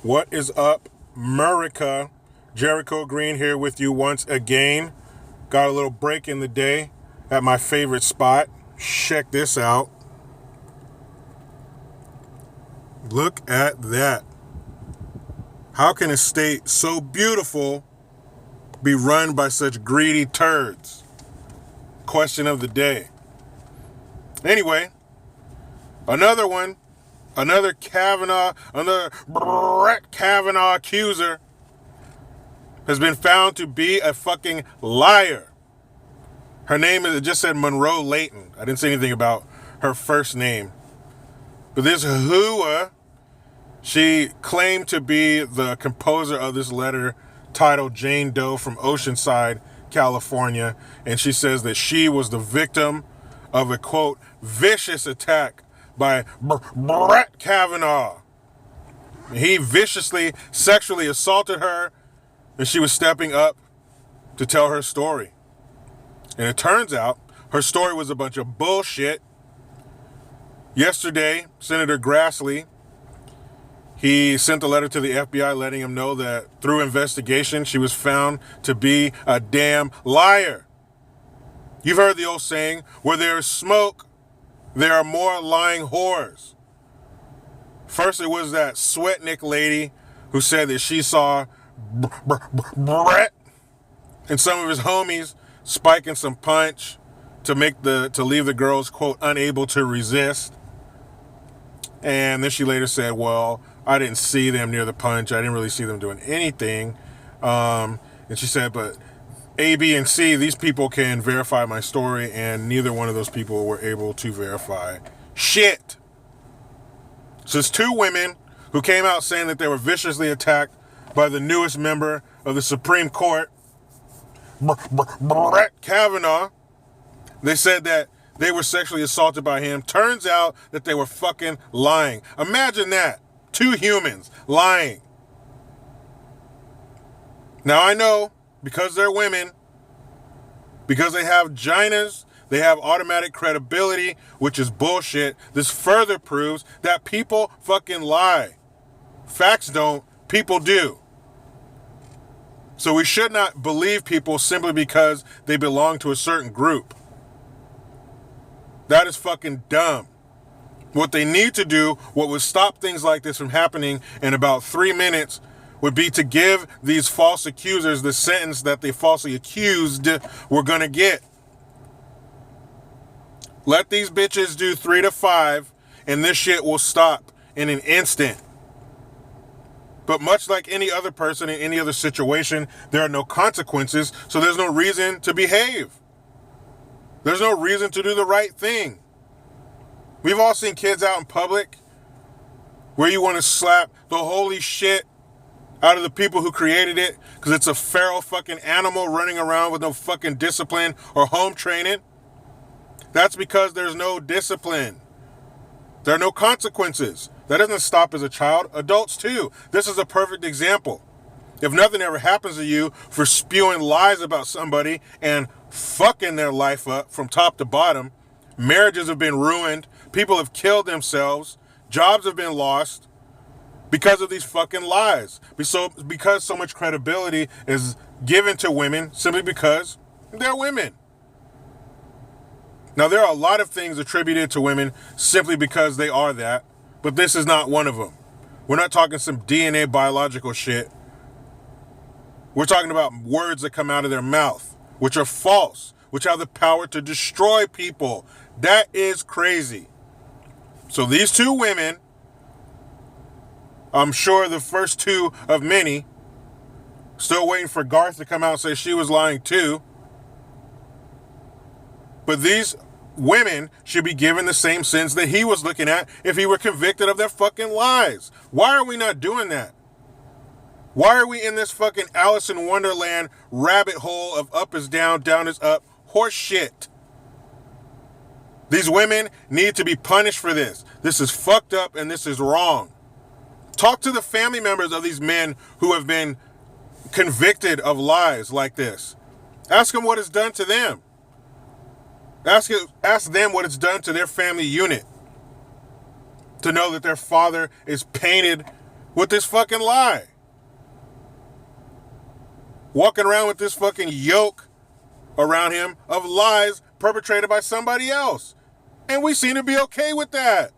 What is up, Murica? Jericho Green here with you once again. Got a little break in the day at my favorite spot. Check this out. Look at that. How can a state so beautiful be run by such greedy turds? Question of the day. Anyway, another one. Another Brett Kavanaugh accuser has been found to be a fucking liar. Her name is, it just said Monroe Layton. I didn't say anything about her first name. But this hooah, she claimed to be the composer of this letter titled Jane Doe from Oceanside, California. And she says that she was the victim of a, quote, vicious attack by Brett Kavanaugh. He viciously sexually assaulted her, and she was stepping up to tell her story. And it turns out her story was a bunch of bullshit. Yesterday, Senator Grassley, he sent a letter to the FBI letting him know that through investigation, she was found to be a damn liar. You've heard the old saying, where there is smoke, there are more lying whores. First, it was that Sweatnick lady who said that she saw Brett and some of his homies spiking some punch to leave the girls, quote, unable to resist. And then she later said, well, I didn't see them near the punch. I didn't really see them doing anything. And she said, but A, B, and C, these people can verify my story, and neither one of those people were able to verify shit. So it's two women who came out saying that they were viciously attacked by the newest member of the Supreme Court, Brett Kavanaugh. They said that they were sexually assaulted by him. Turns out that they were fucking lying. Imagine that. Two humans lying. Now I know, because they're women, because they have vaginas, they have automatic credibility, which is bullshit. This further proves that people fucking lie. Facts don't, people do. So we should not believe people simply because they belong to a certain group. That is fucking dumb. What they need to do, what would stop things like this from happening in about 3 minutes, would be to give these false accusers the sentence that they falsely accused were gonna get. Let these bitches do 3 to 5, and this shit will stop in an instant. But much like any other person in any other situation, there are no consequences, so there's no reason to behave. There's no reason to do the right thing. We've all seen kids out in public where you want to slap the holy shit out of the people who created it because it's a feral fucking animal running around with no fucking discipline or home training. That's because there's no discipline. There are no consequences. That doesn't stop as a child. Adults too. This is a perfect example. If nothing ever happens to you for spewing lies about somebody and fucking their life up from top to bottom, marriages have been ruined, people have killed themselves, jobs have been lost because of these fucking lies. Because so much credibility is given to women simply because they're women. Now, there are a lot of things attributed to women simply because they are that, but this is not one of them. We're not talking some DNA biological shit. We're talking about words that come out of their mouth, which are false, which have the power to destroy people. That is crazy. So these two women, I'm sure the first two of many, still waiting for Garth to come out and say she was lying too. But these women should be given the same sentence that he was looking at if he were convicted of their fucking lies. Why are we not doing that? Why are we in this fucking Alice in Wonderland rabbit hole of up is down, down is up, horse shit? These women need to be punished for this. This is fucked up and this is wrong. Talk to the family members of these men who have been convicted of lies like this. Ask them what it's done to them. Ask them what it's done to their family unit. To know that their father is painted with this fucking lie. Walking around with this fucking yoke around him of lies perpetrated by somebody else. And we seem to be okay with that.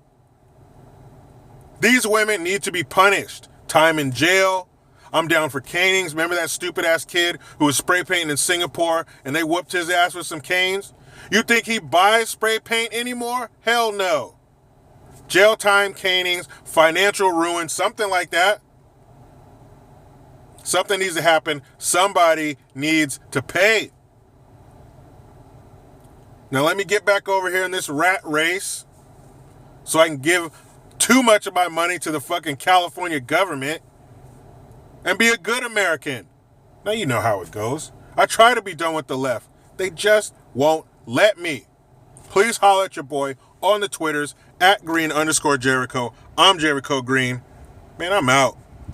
These women need to be punished. Time in jail. I'm down for canings. Remember that stupid ass kid who was spray painting in Singapore and they whooped his ass with some canes? You think he buys spray paint anymore? Hell no. Jail time, canings, financial ruin, something like that. Something needs to happen. Somebody needs to pay. Now let me get back over here in this rat race so I can give too much of my money to the fucking California government and be a good American. Now you know how it goes. I try to be done with the left. They just won't let me. Please holler at your boy on the Twitters at @Green_Jericho. I'm Jericho Green. Man, I'm out.